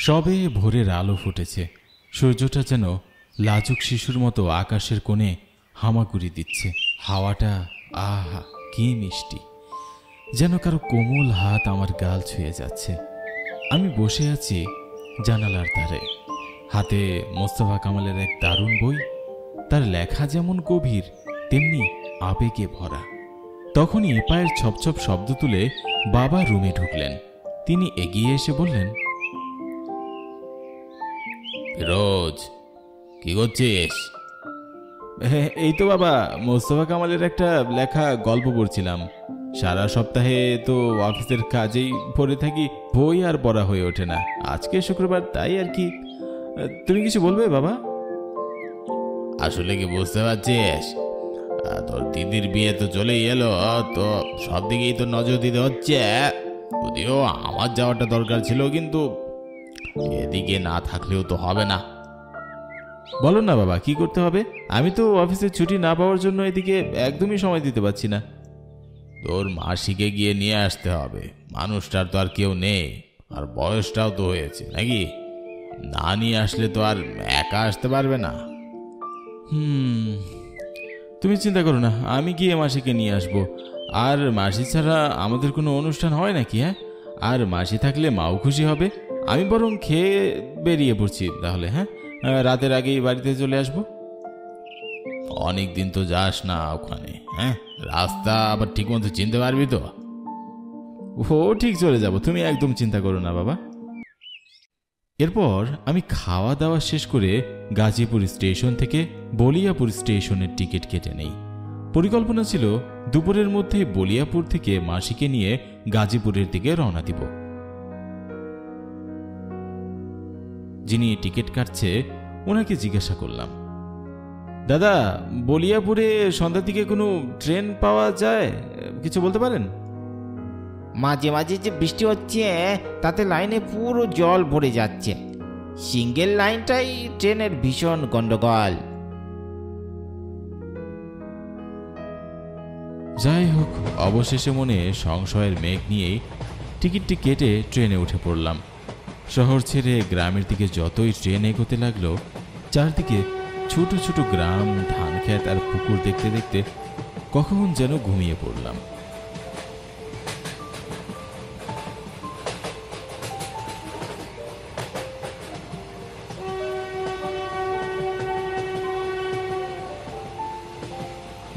সবে ভোরের আলো ফুটেছে। সূর্যটা যেন লাজুক শিশুর মতো আকাশের কোণে হামাগুড়ি দিচ্ছে। হাওয়াটা আহা কি মিষ্টি, যেন কারো কোমল হাত আমার গাল ছুঁয়ে যাচ্ছে। আমি বসে আছি জানালার ধারে, হাতে মোস্তফা কামালের এক দারুণ বই। তার লেখা যেমন গভীর তেমনি আবেগে ভরা। তখনই পায়ের ছপছপ শব্দ তুলে বাবা রুমে ঢুকলেন। তিনি এগিয়ে এসে বললেন, রোজ কি করছিস? এই তো বাবা, মোস্তফা কামালের একটা লেখা গল্প পড়ছিলাম। সারা সপ্তাহে তো অফিসের কাজেই পড়ে থাকি, বই আর পড়া হয়ে ওঠে না। আজকে শুক্রবার, তাই আর কি। তুমি কিছু বলবে বাবা? আসলে কি বুঝতে পারছিস, তোর দিদির বিয়ে তো চলেই এলো, তো সব দিকেই তো নজর দিতে হচ্ছে। যদিও আমার যাওয়াটা দরকার ছিল, কিন্তু এদিকে না থাকলেও তো হবে না। বলো না বাবা, কি করতে হবে? আমি তো অফিসে ছুটি না পাওয়ার জন্য এদিকে একদমই সময় দিতে পারছি না। তোর মাসিকে গিয়ে নিয়ে আসতে হবে। মানুষটার তো আর কেউ নেই, আর বয়সটাও তো হয়েছে নাকি। না নিয়ে আসলে তো আর একা আসতে পারবে না। তুমি চিন্তা করো না, আমি গিয়ে মাসিকে নিয়ে আসবো। আর মাসি ছাড়া আমাদের কোনো অনুষ্ঠান হয় নাকি? হ্যাঁ, আর মাসি থাকলে মাও খুশি হবে। আমি বরং খেয়ে বেরিয়ে পড়ছি তাহলে। হ্যাঁ, রাতের আগেই বাড়িতে চলে আসবো। অনেক দিন তো যাস না ওখানে। হ্যাঁ, রাস্তা আবার ঠিক মতো চিনতে পারবি তো? ও ঠিক চলে যাব, তুমি একদম চিন্তা করো না বাবা। এরপর আমি খাওয়া দাওয়া শেষ করে গাজীপুর স্টেশন থেকে বলিয়াপুর স্টেশনের টিকিট কেটে নেই। পরিকল্পনা ছিল দুপুরের মধ্যে বলিয়াপুর থেকে মাসিকে নিয়ে গাজীপুরের দিকে রওনা দিব। যিনি টিকিট কাটছে ওনাকে জিজ্ঞাসা করলাম, দাদা, বলিয়াপুরে সন্ধ্যার দিকে কোনো ট্রেন পাওয়া যায়? কিছু বলতে পারেন? মাঝে মাঝে যে বৃষ্টি হচ্ছে তাতে লাইনে পুরো জল ভরে যাচ্ছে। সিঙ্গেল লাইনটাই ট্রেনের ভীষণ গন্ডগোল। যাই হোক, অবশেষে মনে সংশয়ের মেঘ নিয়েই টিকিটটি কেটে ট্রেনে উঠে পড়লাম। শহর ছেড়ে গ্রামের দিকে যতই ট্রেন এগোতে লাগলো, চারদিকে ছোট ছোট গ্রাম, ধান ক্ষেত আর পুকুর দেখতে দেখতে কখন যেন ঘুমিয়ে পড়লাম।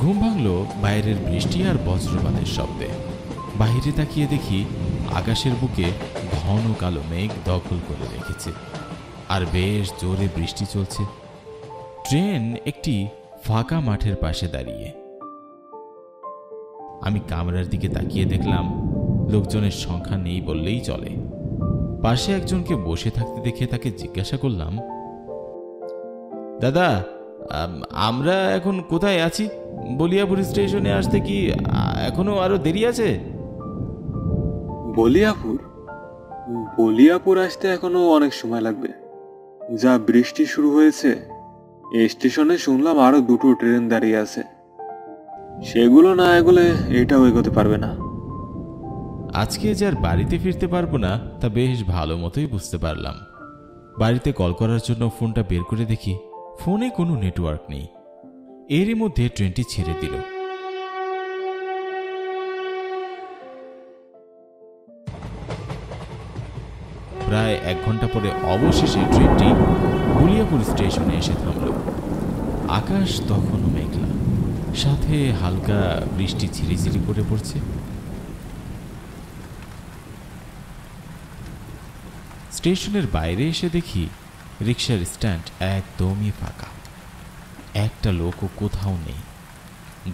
ঘুম ভাঙল বাইরের বৃষ্টি আর বজ্রপাতের শব্দে। বাইরে তাকিয়ে দেখি আকাশের বুকে ঘন কালো মেঘ দখল করে রেখেছে, আর বেশ জোরে বৃষ্টি চলছে। ট্রেন একটি ফাঁকা মাঠের পাশে দাঁড়িয়ে। আমি কামরার দিকে তাকিয়ে দেখলাম লোকজনের সংখ্যা নেই বললেই চলে। পাশে একজনকে বসে থাকতে দেখে তাকে জিজ্ঞাসা করলাম, দাদা, আমরা এখন কোথায় আছি? বলিয়াপুর স্টেশনে আসতে কি এখনো আরো দেরি আছে? বলিয়াপুর? বলিয়াপুর আসতে এখনো অনেক সময় লাগবে। যা বৃষ্টি শুরু হয়েছে, এই স্টেশনে শুনলাম আরো দুটো ট্রেন দাঁড়িয়ে আছে। সেগুলো না এগোলে এটাও এগোতে পারবে না। আজকে যে আর বাড়িতে ফিরতে পারবো না তা বেশ ভালো মতোই বুঝতে পারলাম। বাড়িতে কল করার জন্য ফোনটা বের করে দেখি ফোনে কোনো নেটওয়ার্ক নেই। এরই মধ্যে ট্রেনটি ছেড়ে দিল। প্রায় 1 ঘন্টা পরে অবশেষে ট্রেনটি বলিয়াপুর স্টেশনে এসে থামল। আকাশ তখনও মেঘলা, সাথে হালকা বৃষ্টি ঝিরিঝিরি করে পড়ছে। স্টেশনের বাইরে এসে দেখি রিকশার স্ট্যান্ড একদমই ফাঁকা, একটা লোকও কোথাও নেই।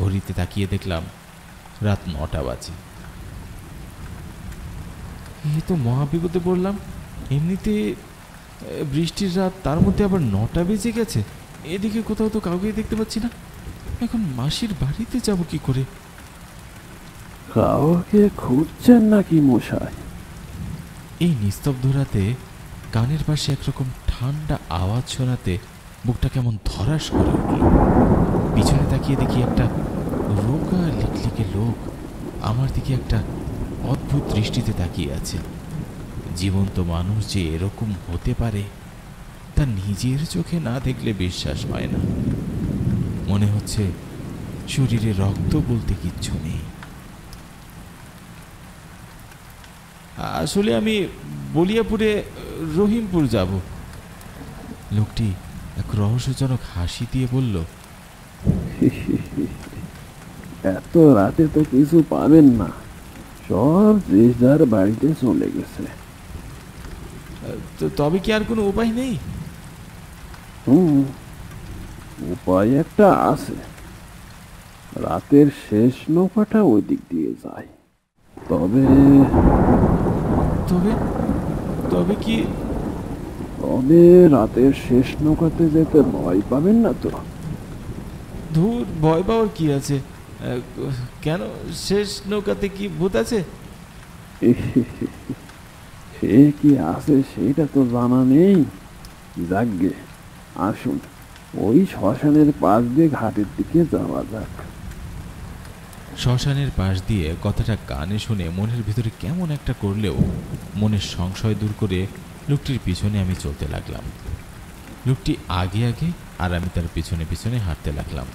ঘড়িতে তাকিয়ে দেখলাম রাত 9টা বাজে। এ তো মহাবিপদে পড়লাম। এমনিতে বৃষ্টির রাত, তার মধ্যে আবার 9টা বেজে গেছে। এদিকে কোথাও তো কাউকে দেখতে পাচ্ছি না। এখন মাসির বাড়িতে যাব কি করে? কাউকে খুঁজছেন নাকি মশাই? এই নিস্তব্ধ রাতে কানের পাশে একরকম ঠান্ডা আওয়াজ শোনাতে বুকটা কেমন ধরাস করে উঠল। পিছনে তাকিয়ে দেখি একটা রোগা লিকলিকে লোক আমার দিকে একটা অদ্ভুত দৃষ্টিতে তাকিয়ে আছে। জীবন্ত মানুষ যে এরকম হতে পারে তা নিজের চোখে না দেখলে বিশ্বাস হয় না। মনে হচ্ছে শরীরে রক্ত বলতে কিচ্ছু নেই। আসলে আমি বলিয়াপুরে রহিমপুর যাব। লোকটি এক রহস্যজনক হাসি দিয়ে বলল, এত রাতে তো কিছু পাবেন না, সব যে যার বাড়িতে চলে গেছে। তো তবে কি আর কোনো উপায় নেই? হুম, উপায় একটা আছে। রাতের শেষ নৌকাটা ওই দিক দিয়ে যায়। তবে তবে তবে কি? তবে রাতের শেষ নৌকাতে যেতে ভয় পাবেন না তো? ধুর, ভয় পাওয়ার কি আছে? কেন, শেষ নৌকাতে কি ভূত আছে? সে কি আছে সেটা তো জানা নেই। যাকগে, আসুন ওই শ্মশানের পাশ দিয়ে ঘাটের দিকে যাওয়া যাক। শ্মশানের পাশ দিয়ে কথাটা কানে শুনে মনের ভিতরে কেমন একটা করলেও মনের সংশয় দূর করে লোকটির পিছনে আমি চলতে লাগলাম। লোকটি আগে আগে আর আমি তার পিছনে পিছনে হাঁটতে লাগলাম।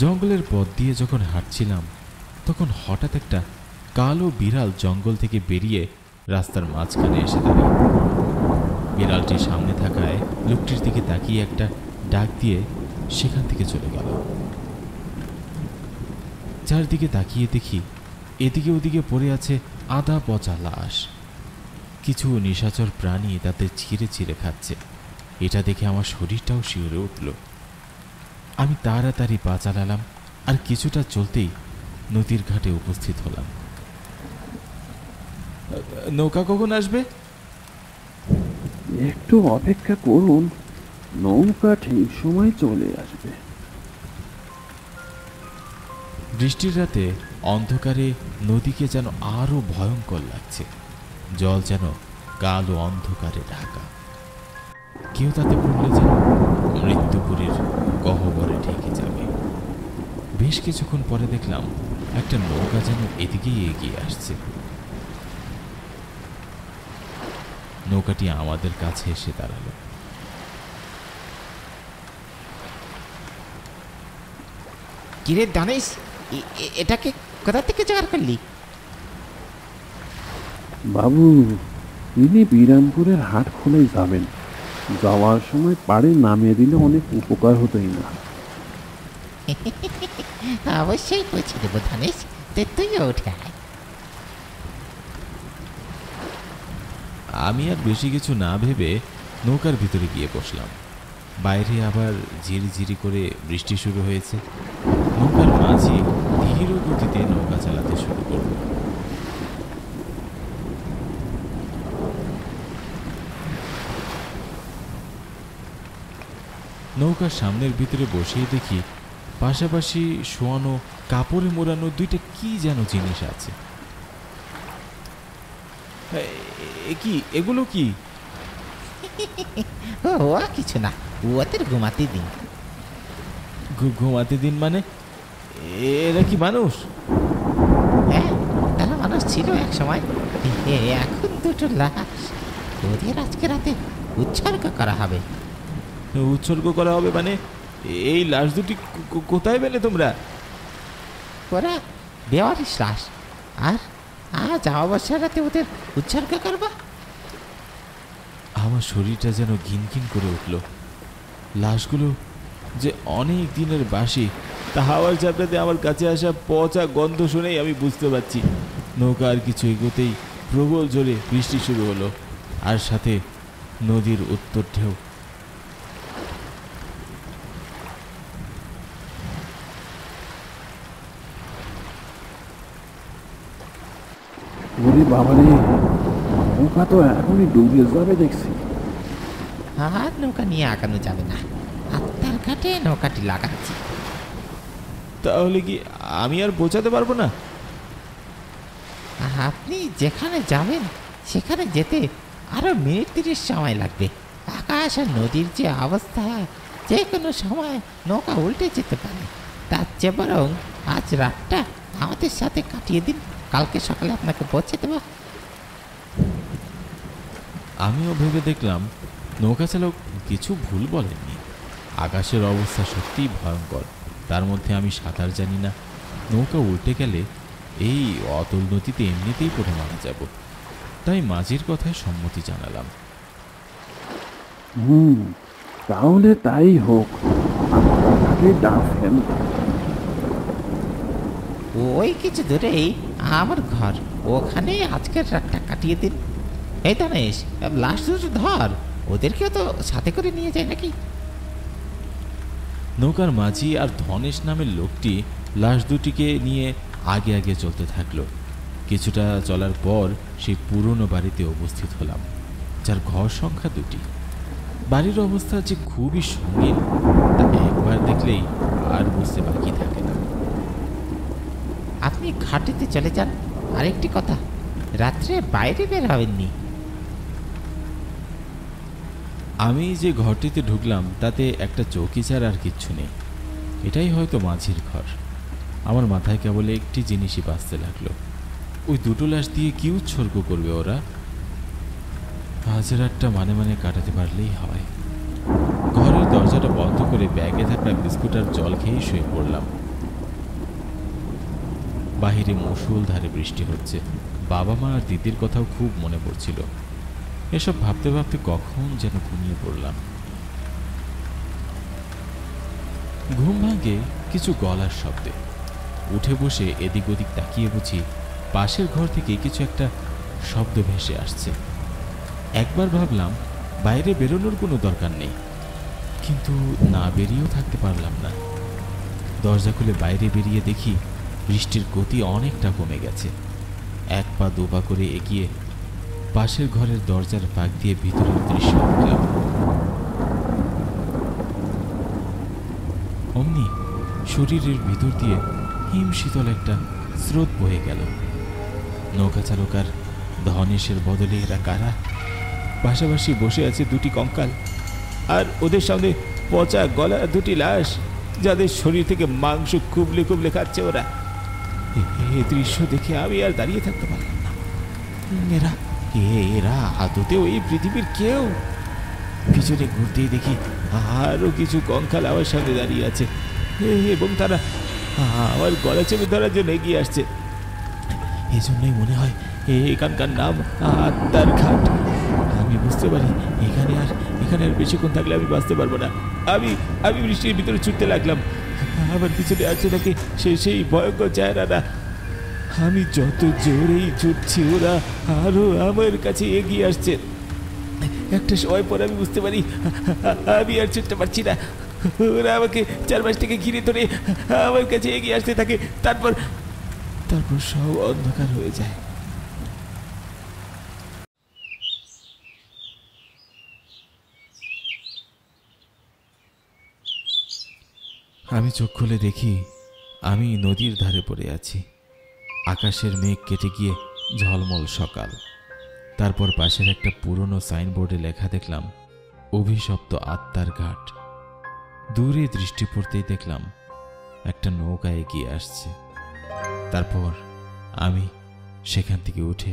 জঙ্গলের পথ দিয়ে যখন হাঁটছিলাম তখন হঠাৎ একটা কালো বিড়াল জঙ্গল থেকে বেরিয়ে রাস্তার মাঝখানে এসে দাঁড়িয়ে। বিড়ালটি সামনে থাকায় লোকটির দিকে তাকিয়ে একটা ডাক দিয়ে সেখান থেকে চলে গেল। চারদিকে তাকিয়ে দেখি এদিকে ওদিকে পড়ে আছে আধা পচা লাশ। কিছু নিশাচর প্রাণী তাতে ছিঁড়ে ছিঁড়ে খাচ্ছে। এটা দেখে আমার শরীরটাও শিউরে উঠল। আমি তাড়াতাড়ি পা চালালাম আর কিছুটা চলতেই নদীর ঘাটে উপস্থিত হলাম। নৌকা কখন আসবে? একটু অপেক্ষা করুন, নৌকা ঠিক সময় চলে আসবে। বৃষ্টির রাতে অন্ধকারে নদীকে যেন আরো ভয়ঙ্কর লাগছে। জল যেন কালো অন্ধকারে ঢাকা। কেউ তাতে পড়লে যেন মৃত্যুপুরীর গহ্বরে ঢেকে যাবে। বেশ কিছুক্ষণ পরে দেখলাম একটা নৌকা যেন এদিকেই এগিয়ে আসছে। নৌকাটি আমাদের কাছে এসে দাঁড়ালো। কিরে দানিশ, এটাকে কোথা থেকে জোগাড় করলি? বাবু, তিনি বিরামপুরের হাট খোলাই যাবেন। যাওয়ার সময় পাড়ে নামিয়ে দিলে অনেক উপকার হতোই না। অবশ্যই পৌঁছে দেবো দানিশ, তুইও উঠে আয়। আমি আর বেশি কিছু না ভেবে নৌকার ভিতরে গিয়ে বসলাম। বাইরে আবার ঝিরিঝিরি করে বৃষ্টি শুরু হয়েছে। নৌকার মাঝি ধীর গতিতে নৌকা চালাতে শুরু করল। নৌকার সামনের ভিতরে বসিয়ে দেখি পাশাপাশি শোয়ানো কাপড়ে মোড়ানো দুইটা কি যেন জিনিস আছে। কি এগুলো? কি ও কিছু না, ওদের ঘুমাতে দিন। ঘুমাতে দিন মানে? এরা কি মানুষ? হ্যাঁ, তারা মানুষ ছিল এক সময়, এখন দুটো লাশ। ওদের আজকে রাতে উৎসর্গ করা হবে। উৎসর্গ করা হবে মানে? এই লাশ দুটি কোথায় পেলে তোমরা? ওরা বেওয়ারিশ লাশ, আর আজ অমাবস্যার রাতে ওদের উৎসর্গ করবা। আমার শরীরটা যেন ঘিনঘিন করে উঠল। লাশগুলো যে অনেক দিনের বাসি তা হাওয়ার ঝাপটাতে আমার কাছে আসা পচা গন্ধ শুনেই আমি বুঝতে পারছি। নৌকা আর কিছু এগোতেই প্রবল জোরে বৃষ্টি শুরু হলো, আর সাথে নদীর উত্তর ঢেউ। ওরে বাবারে, নৌকা তো এখনই ডুবে যাবে দেখছি। আর নৌকা নিয়ে আগানো যাবে না, আত্মার ঘাটে নৌকাটি লাগাচ্ছি। তাহলে কি আমি আর পৌঁছাতে পারবো না? আপনি যেখানে যাবেন সেখানে যেতে আরো মিনিট 30 সময় লাগবে। আকাশ আর নদীর যে অবস্থা, যে কোনো সময় নৌকা উল্টে যেতে পারে। তার চেয়ে বরং আজ রাতটা আমাদের সাথে কাটিয়ে দিন, কালকে সকালে আপনাকে পৌঁছে দেবো। আমিও ভেবে দেখলাম নৌকা চালক কিছু ভুল বলেননি। আকাশের অবস্থা সত্যিই ভয়ঙ্কর, তার মধ্যে আমি সাঁতার জানি না। নৌকা উল্টে গেলে এই অতল নদীতে এমনিতেই পড়ে মারা যাব। তাই মাঝির কথায় সম্মতি জানালাম। তাহলে তাই হোক, আপনাকে ডাকেন। ওই কিছু দূরেই আমার ঘর, ওখানে আজকের রাতটা কাটিয়ে দিন। এই দানেশ, লাশ দুটো ধর, ওদেরকেও তো সাথে করে নিয়ে যায় নাকি। নৌকার মাঝি আর ধনেশ নামের লোকটি লাশ দুটিকে নিয়ে আগে আগে চলতে থাকলো। কিছুটা চলার পর সেই পুরনো বাড়িতে উপস্থিত হলাম, যার ঘর সংখ্যা 2টি। বাড়ির অবস্থা যে খুবই সঙ্গীন তা একবার দেখলেই আর বুঝতে বাকি থাকে না। আপনি ঘাটেতে চলে যান। আরেকটি কথা, রাত্রে বাইরে বের হবেননি। আমি যে ঘরটিতে ঢুকলাম তাতে একটা চৌকি ছাড়া আর কিচ্ছু নেই। এটাই হয়তো মাঝির ঘর। আমার মাথায় কেবল একটি জিনিসই বাঁচতে লাগলো, ওই 2টো লাশ দিয়ে কি উৎসর্গ করবে ওরা। আজ রাতটা মানে মানে কাটাতে পারলেই হয়। ঘরের দরজাটা বন্ধ করে ব্যাগে থাকা বিস্কুট আর জল খেয়েই শুয়ে পড়লাম। বাহিরে মুষলধারে বৃষ্টি হচ্ছে। বাবা মা আর দিদির কথাও খুব মনে পড়ছিল। এসব ভাবতে ভাবতে কখন যেন ঘুমিয়ে পড়লাম। ঘুম ভাঙে কিছু গলার শব্দে। উঠে বসে এদিক ওদিক তাকিয়ে বুঝি পাশের ঘর থেকে কিছু একটা শব্দ ভেসে আসছে। একবার ভাবলাম বাইরে বেরোনোর কোনো দরকার নেই, কিন্তু না বেরিয়েও থাকতে পারলাম না। দরজা খুলে বাইরে বেরিয়ে দেখি বৃষ্টির গতি অনেকটা কমে গেছে। 1 পা 2 পা করে এগিয়ে পাশের ঘরের দরজার ফাঁক দিয়ে ভিতরের দৃশ্য দেখলাম। অমনি শরীরের ভিতর দিয়ে হিম শীতল একটা স্রোত বয়ে গেল। নৌকা চালক আর ধনেশের বদলে এরা কারা? পাশাপাশি বসে আছে 2টি কঙ্কাল, আর ওদের সামনে পচা গলা 2টি লাশ, যাদের শরীর থেকে মাংস কুবলে কুবলে খাচ্ছে ওরা। এই দৃশ্য দেখে আমি আর দাঁড়িয়ে থাকতে পারলাম না। এরা এরা আদতেও এই পৃথিবীর কেউ? পিছনে ঘুরতেই দেখি আরো কিছু কঙ্কাল আমার সামনে দাঁড়িয়ে আছে, এবং তারা আমার গলা চেপে ধরার জন্য এগিয়ে আসছে। এই জন্যই মনে হয় এখানকার নাম আত্মার ঘাট। আমি বুঝতে পারি এখানে আর বেশিক্ষণ থাকলে আমি বাঁচতে পারবো না। আমি বৃষ্টির ভিতরে ছুটতে লাগলাম। আমার পিছনে আছে নাকি সেই ভয়ঙ্কর চেহারাটা। আমি যত জোরেই ছুটছি ওরা আরো আমার কাছে এগিয়ে আসছে। একটা সময় পর আমি বুঝতে পারি আমি আর ছুটতে পারছি না। ওরা আমাকে চারপাশ থেকে ঘিরে ধরে আমার কাছে এগিয়ে আসতে থাকে। তারপর সব অন্ধকার হয়ে যায়। আমি চোখ খুলে দেখি আমি নদীর ধারে পড়ে আছি। আকাশের মেঘ কেটে গিয়ে ঝলমল সকাল। তারপর পাশের একটা পুরনো সাইনবোর্ডে লেখা দেখলাম, অভিশপ্ত আত্মার ঘাট। দূরে দৃষ্টি পড়তেই দেখলাম একটা নৌকা এগিয়ে আসছে। তারপর আমি সেখান থেকে উঠে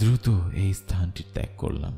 দ্রুত এই স্থানটি ত্যাগ করলাম।